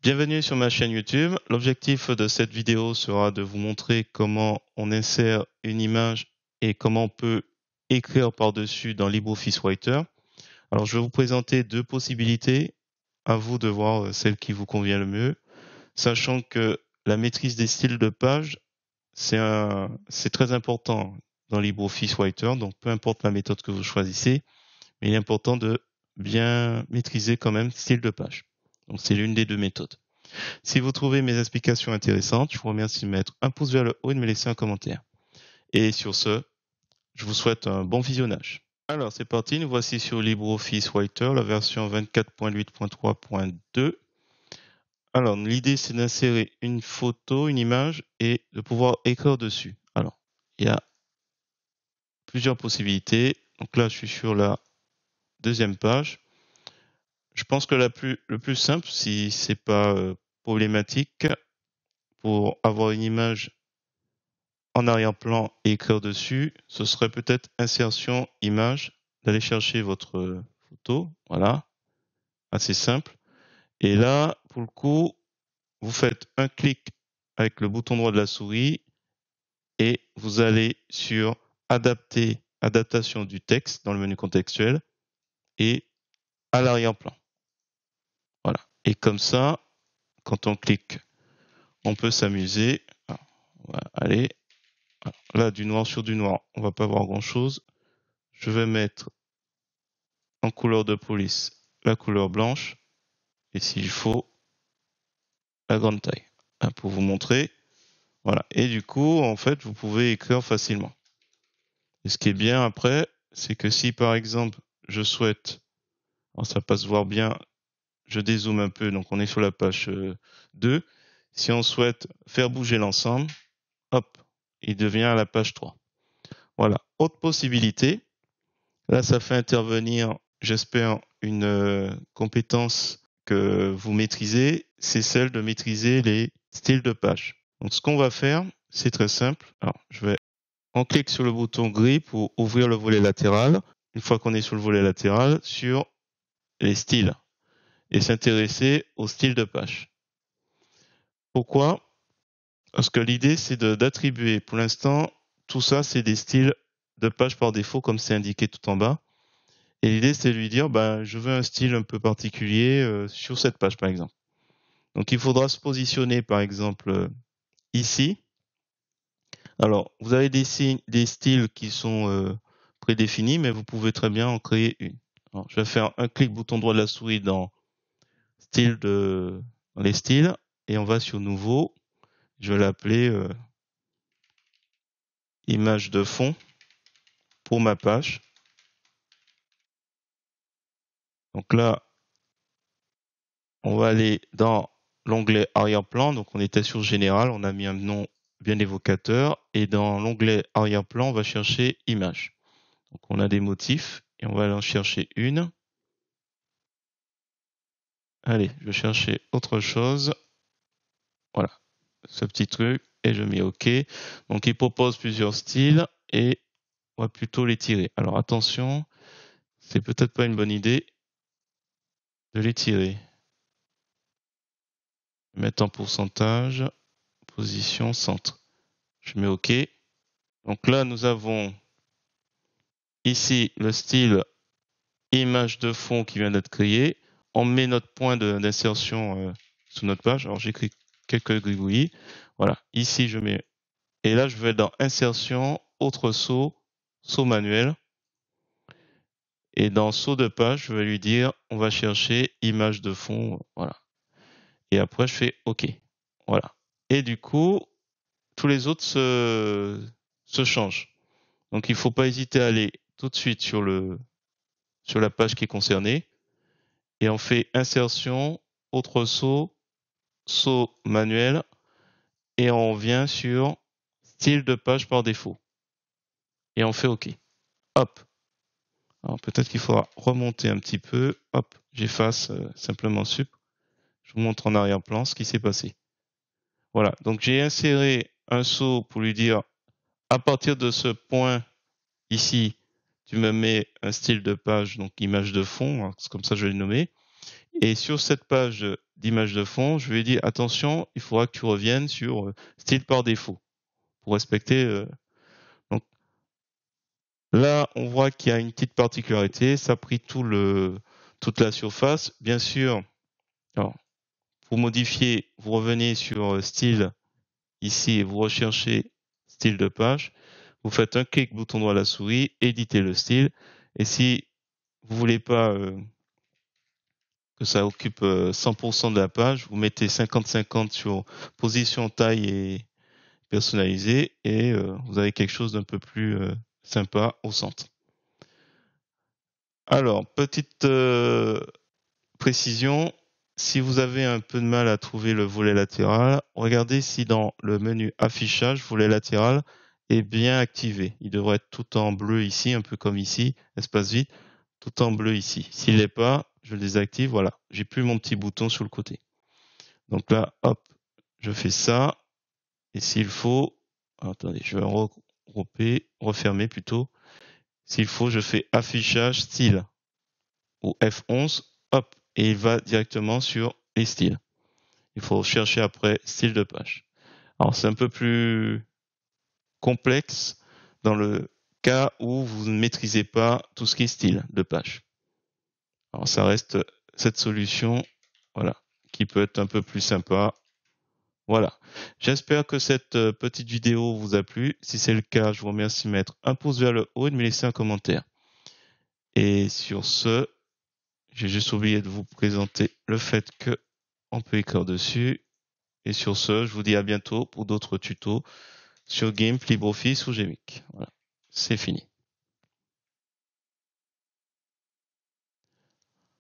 Bienvenue sur ma chaîne YouTube. L'objectif de cette vidéo sera de vous montrer comment on insère une image et comment on peut écrire par-dessus dans LibreOffice Writer. Alors, je vais vous présenter deux possibilités. À vous de voir celle qui vous convient le mieux, sachant que la maîtrise des styles de page, c'est très important dans LibreOffice Writer. Donc, peu importe la méthode que vous choisissez, mais il est important de bien maîtriser quand même style de page. Donc, c'est l'une des deux méthodes. Si vous trouvez mes explications intéressantes, je vous remercie de mettre un pouce vers le haut et de me laisser un commentaire. Et sur ce, je vous souhaite un bon visionnage. Alors, c'est parti, nous voici sur LibreOffice Writer, la version 24.8.3.2. Alors, l'idée, c'est d'insérer une photo, une image et de pouvoir écrire dessus. Alors, il y a plusieurs possibilités. Donc là, je suis sur la deuxième page. Je pense que le plus simple, si c'est pas problématique, pour avoir une image en arrière-plan et écrire dessus, ce serait peut-être insertion image, d'aller chercher votre photo, voilà, assez simple. Et là, pour le coup, vous faites un clic avec le bouton droit de la souris et vous allez sur adaptation du texte dans le menu contextuel et à l'arrière-plan. Voilà. Et comme ça, quand on clique, on peut s'amuser. On va aller. Là, du noir sur du noir, on va pas voir grand-chose. Je vais mettre en couleur de police la couleur blanche et s'il faut la grande taille pour vous montrer. Voilà. Et du coup, en fait, vous pouvez écrire facilement. Et ce qui est bien après, c'est que si par exemple, je souhaite, alors ça passe voir bien, je dézoome un peu, donc on est sur la page 2. Si on souhaite faire bouger l'ensemble, hop, il devient à la page 3. Voilà. Autre possibilité, là, ça fait intervenir, j'espère, une compétence que vous maîtrisez, c'est celle de maîtriser les styles de page. Donc, ce qu'on va faire, c'est très simple. Alors, on clique sur le bouton gris pour ouvrir le volet latéral. Une fois qu'on est sur le volet latéral, sur les styles et s'intéresser au style de page. Pourquoi? Parce que l'idée, c'est d'attribuer, pour l'instant, tout ça, c'est des styles de page par défaut, comme c'est indiqué tout en bas. Et l'idée, c'est de lui dire, je veux un style un peu particulier sur cette page, par exemple. Donc, il faudra se positionner, par exemple, ici. Alors, vous avez des styles qui sont prédéfinis, mais vous pouvez très bien en créer une. Alors, je vais faire un clic bouton droit de la souris dans les styles, et on va sur Nouveau. Je vais l'appeler Image de fond pour ma page. Donc là, on va aller dans l'onglet arrière-plan. Donc on était sur Général, on a mis un nom bien évocateur. Et dans l'onglet arrière-plan, on va chercher Image. Donc on a des motifs et on va aller en chercher une. Allez, je vais chercher autre chose. Voilà, ce petit truc. Et je mets OK. Donc il propose plusieurs styles et on va plutôt les tirer. Alors attention, c'est peut-être pas une bonne idée de les tirer. Mettre en pourcentage, position, centre. Je mets OK. Donc là, nous avons ici le style image de fond qui vient d'être créé. On met notre point d'insertion sur notre page. Alors j'écris quelques gribouillis. Voilà, ici je mets. Et là, je vais dans insertion, autre saut, saut manuel. Et dans saut de page, je vais lui dire, on va chercher image de fond. Voilà. Et après, je fais OK. Voilà. Et du coup, tous les autres se changent. Donc, il ne faut pas hésiter à aller tout de suite sur la page qui est concernée. Et on fait insertion, autre saut, saut manuel. Et on vient sur style de page par défaut. Et on fait OK. Hop. Alors, peut-être qu'il faudra remonter un petit peu. Hop. J'efface simplement sup. Je vous montre en arrière-plan ce qui s'est passé. Voilà. Donc, j'ai inséré un saut pour lui dire, à partir de ce point ici, tu me mets un style de page, donc image de fond, hein, c'est comme ça que je vais le nommer. Et sur cette page d'image de fond, je lui ai dit attention, il faudra que tu reviennes sur style par défaut pour respecter. Donc là, on voit qu'il y a une petite particularité, ça a pris toute la surface. Bien sûr, alors, pour modifier, vous revenez sur style ici et vous recherchez style de page. Vous faites un clic bouton droit à la souris, éditez le style. Et si vous voulez pas que ça occupe 100% de la page, vous mettez 50-50 sur position, taille et personnalisé et vous avez quelque chose d'un peu plus sympa au centre. Alors, petite précision, si vous avez un peu de mal à trouver le volet latéral, regardez si dans le menu affichage, volet latéral est bien activé. Il devrait être tout en bleu ici, un peu comme ici, espace vide, tout en bleu ici. S'il l'est pas, je le désactive, voilà. J'ai plus mon petit bouton sur le côté. Donc là, hop, je fais ça. Et s'il faut, attendez, je vais regrouper, refermer plutôt. S'il faut, je fais affichage style ou F11, hop, et il va directement sur les styles. Il faut chercher après style de page. Alors c'est un peu plus complexe dans le cas où vous ne maîtrisez pas tout ce qui est style de page. Alors ça reste cette solution, voilà, qui peut être un peu plus sympa. Voilà. J'espère que cette petite vidéo vous a plu. Si c'est le cas, je vous remercie de mettre un pouce vers le haut et de me laisser un commentaire. Et sur ce, j'ai juste oublié de vous présenter le fait que on peut écrire dessus. Et sur ce, je vous dis à bientôt pour d'autres tutos sur GIMP, LibreOffice ou Gmic. Voilà. C'est fini.